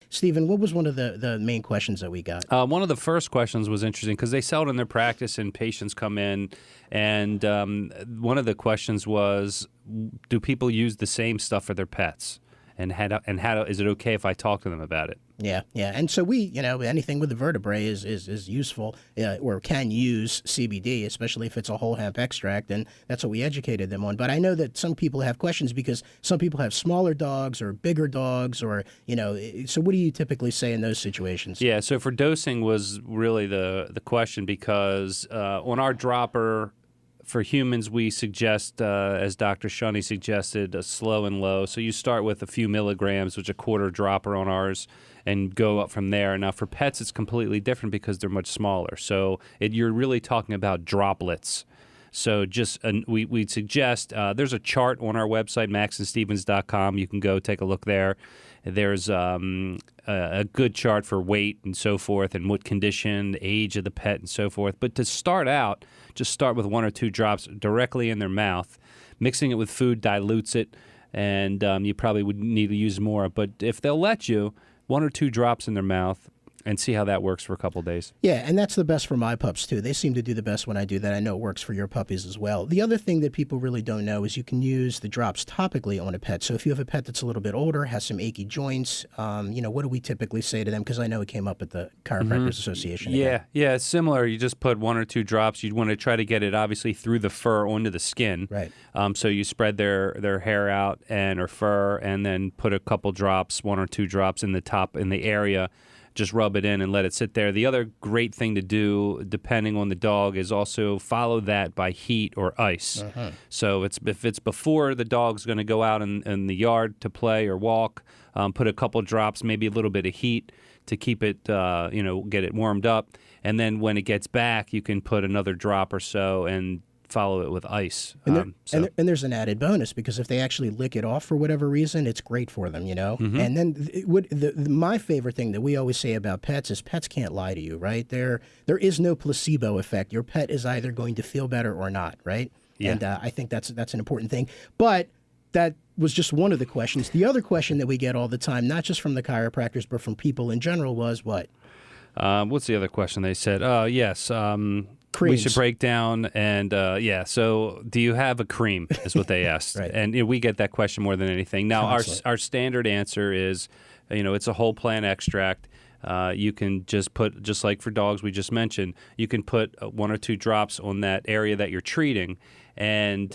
Stephen, what was one of the main questions that we got? One of the first questions was interesting because they sell it in their practice and patients come in, and one of the questions was, do people use the same stuff for their pets? And is it okay if I talk to them about it? Yeah. And so anything with the vertebrae is useful or can use CBD, especially if it's a whole hemp extract, and that's what we educated them on. But I know that some people have questions because some people have smaller dogs or bigger dogs or, so what do you typically say in those situations? Yeah, so for dosing was really the question because on our dropper, for humans, we suggest, as Dr. Shunny suggested, a slow and low. So you start with a few milligrams, which is a quarter dropper on ours, and go up from there. Now, for pets, it's completely different because they're much smaller. So you're really talking about droplets. So we'd suggest, there's a chart on our website, maxandstevens.com. You can go take a look there. There's a good chart for weight and so forth and what condition, the age of the pet and so forth. But to start out, just start with 1 or 2 drops directly in their mouth. Mixing it with food dilutes it, and you probably would need to use more. But if they'll let you, 1 or 2 drops in their mouth, and see how that works for a couple of days. Yeah, and that's the best for my pups, too. They seem to do the best when I do that. I know it works for your puppies as well. The other thing that people really don't know is you can use the drops topically on a pet. So if you have a pet that's a little bit older, has some achy joints, what do we typically say to them? Because I know it came up at the Chiropractors Association. Yeah, it's similar. You just put 1 or 2 drops. You'd want to try to get it, obviously, through the fur onto the skin. Right. So you spread their hair out or fur, and then put a couple drops, 1 or 2 drops in the area. Just rub it in and let it sit there. The other great thing to do, depending on the dog, is also follow that by heat or ice. So if it's before the dog's going to go out in the yard to play or walk, put a couple drops, maybe a little bit of heat to keep it, get it warmed up. And then when it gets back, you can put another drop or so and follow it with ice. And there's an added bonus because if they actually lick it off for whatever reason, it's great for them, And then my favorite thing that we always say about pets is pets can't lie to you, right? There is no placebo effect. Your pet is either going to feel better or not, right? Yeah. And I think that's an important thing. But that was just one of the questions. The other question that we get all the time, not just from the chiropractors, but from people in general, was what? What's the other question they said? Yes. Creams. We should break down and so do you have a cream is what they asked. Right. And we get that question more than anything. Now Constantly. our standard answer is it's a whole plant extract. You can just put, just like for dogs we just mentioned, you can put 1 or 2 drops on that area that you're treating and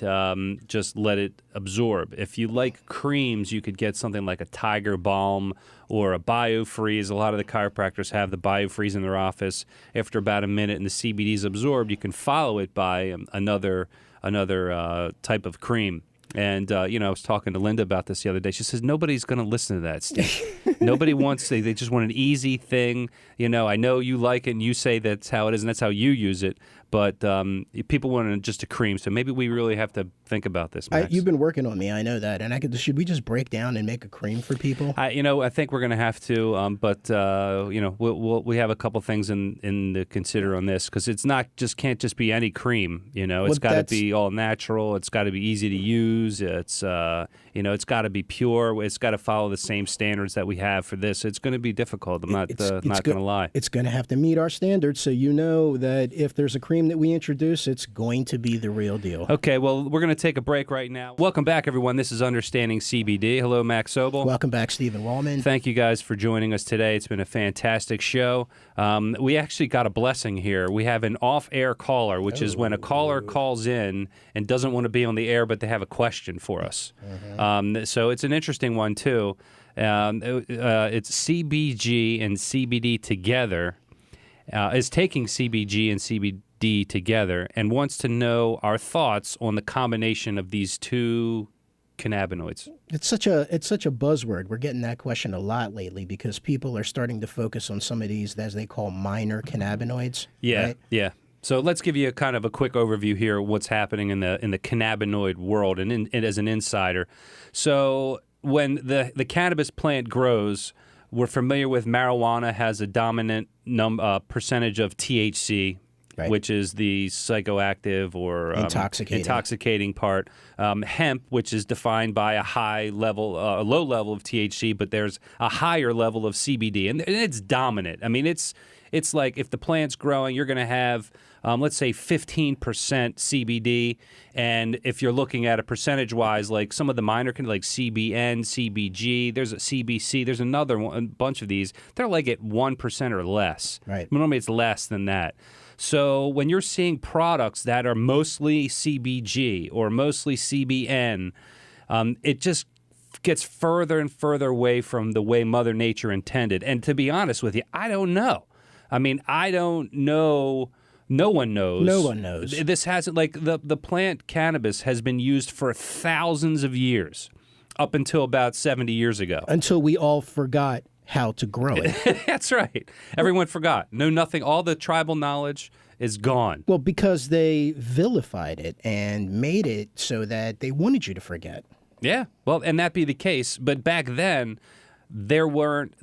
just let it absorb. If you like creams, you could get something like a Tiger Balm or a BioFreeze. A lot of the chiropractors have the BioFreeze in their office. After about a minute and the CBD is absorbed, you can follow it by another type of cream. And, I was talking to Linda about this the other day. She says, nobody's going to listen to that, Steve. Nobody wants to. They just want an easy thing. I know you like it and you say that's how it is and that's how you use it. But people want just a cream. So maybe we really have to think about this, Max. You've been working on me. I know that. And should we just break down and make a cream for people? I think we're going to have to. But we have a couple things in to consider on this because it's can't just be any cream. It's got to be all natural. It's got to be easy to use. It's it's got to be pure. It's got to follow the same standards that we have for this. It's going to be difficult. I'm not going to lie. It's going to have to meet our standards. So that if there's a cream that we introduce, it's going to be the real deal. Okay, well, we're going to take a break right now. Welcome back, everyone. This is Understanding CBD. Hello, Max Sobel. Welcome back, Stephen Wallman. Thank you guys for joining us today. It's been a fantastic show. We actually got a blessing here. We have an off-air caller, which is when a caller calls in and doesn't want to be on the air, but they have a question for us. So it's an interesting one, too. It's CBG and CBD together. Is taking CBG and CBD together and wants to know our thoughts on the combination of these 2 cannabinoids. It's such a buzzword. We're getting that question a lot lately because people are starting to focus on some of these, as they call, minor cannabinoids. Yeah, right? Yeah. So let's give you a kind of a quick overview here of what's happening in the cannabinoid world and as an insider. So when the cannabis plant grows, we're familiar with marijuana has a dominant percentage of THC, Right. which is the psychoactive or intoxicating part. Hemp, which is defined by a low level of THC, but there's a higher level of CBD, and it's dominant. I mean, it's like if the plant's growing, you're going to have, let's say, 15% CBD, and if you're looking at it percentage-wise, like some of the minor, like CBN, CBG, there's a CBC, there's another one, a bunch of these, they're like at 1% or less. Right. Normally it's less than that. So when you're seeing products that are mostly CBG or mostly CBN, it just gets further and further away from the way Mother Nature intended. And to be honest with you, I don't know. I mean, I don't know. No one knows. No one knows. This hasn't, like, the plant cannabis has been used for thousands of years, up until about 70 years ago. Until we all forgot how to grow it. That's right. Everyone forgot. Know nothing. All the tribal knowledge is gone. Well, because they vilified it and made it so that they wanted you to forget. Yeah. Well, and that be the case. But back then, they weren't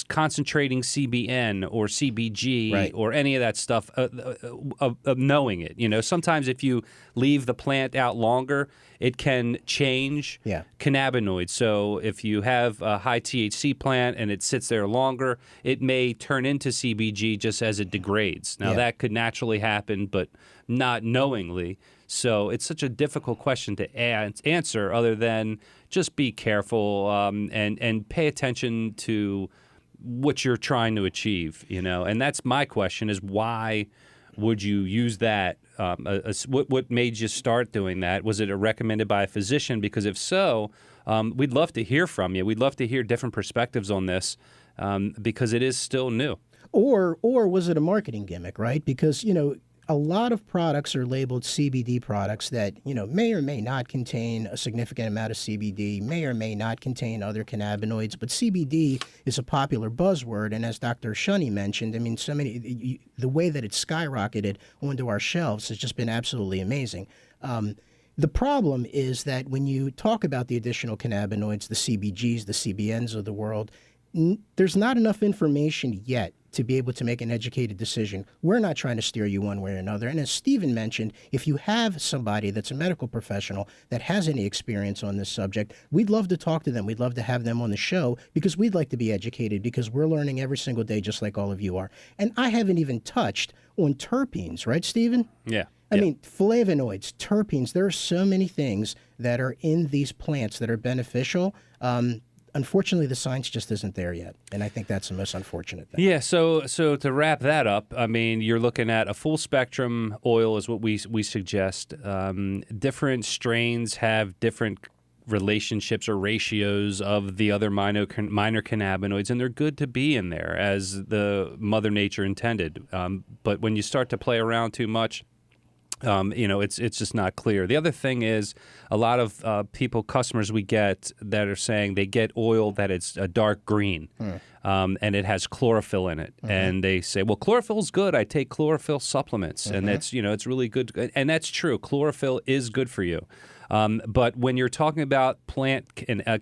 concentrating CBN or CBG right. or any of that stuff of knowing it. You know, sometimes if you leave the plant out longer, it can change cannabinoids. So if you have a high THC plant and it sits there longer, it may turn into CBG just as it degrades. Now, that could naturally happen, but not knowingly. So it's such a difficult question to answer, other than just be careful and pay attention to what you're trying to achieve, you know. And that's my question: is why would you use that? What made you start doing that? Was it recommended by a physician? Because if so, we'd love to hear from you. We'd love to hear different perspectives on this, because it is still new. Or was it a marketing gimmick, right? Because, you know, a lot of products are labeled CBD products that, you know, may or may not contain a significant amount of CBD, may or may not contain other cannabinoids, but CBD is a popular buzzword. And as Dr. Shunny mentioned, I mean, the way that it's skyrocketed onto our shelves has just been absolutely amazing. The problem is that when you talk about the additional cannabinoids, the CBGs, the CBNs of the world, there's not enough information yet to be able to make an educated decision. We're not trying to steer you one way or another. And as Stephen mentioned, if you have somebody that's a medical professional that has any experience on this subject, we'd love to talk to them. We'd love to have them on the show, because we'd like to be educated, because we're learning every single day just like all of you are. And I haven't even touched on terpenes, right, Stephen? Yeah. I mean, flavonoids, terpenes, there are so many things that are in these plants that are beneficial. Unfortunately, the science just isn't there yet, and I think that's the most unfortunate thing. Yeah, so to wrap that up, I mean, you're looking at a full spectrum oil is what we suggest. Different strains have different relationships or ratios of the other minor cannabinoids, and they're good to be in there as the Mother Nature intended. But when you start to play around too much, you know, it's just not clear. The other thing is a lot of customers we get that are saying they get oil that it's a dark green, and it has chlorophyll in it. And they say, well, chlorophyll's good. I take chlorophyll supplements, and that's, you know, it's really good. And that's true. Chlorophyll is good for you. But when you're talking about plant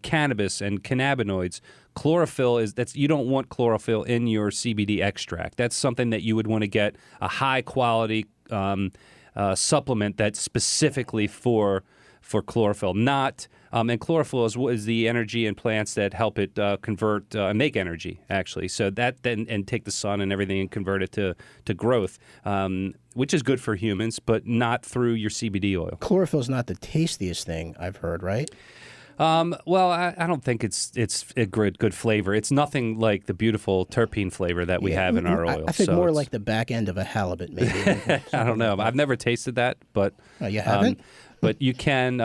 cannabis and cannabinoids, chlorophyll you don't want chlorophyll in your CBD extract. That's something that you would want to get a high quality supplement that's specifically for chlorophyll, not and chlorophyll is the energy in plants that help it convert make energy, actually. So that then and take the sun and everything and convert it to growth, which is good for humans, but not through your CBD oil. Chlorophyll's not the tastiest thing, I've heard, right? Well, I don't think it's a good flavor. It's nothing like the beautiful terpene flavor that we have in our oil. I think more like the back end of a halibut, maybe. I don't know. I've never tasted that, but you haven't. But you can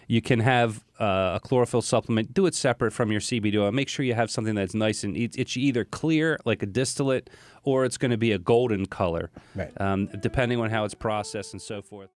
have a chlorophyll supplement. Do it separate from your CBD oil. Make sure you have something that's nice and it's either clear like a distillate, or it's going to be a golden color, right? Depending on how it's processed and so forth.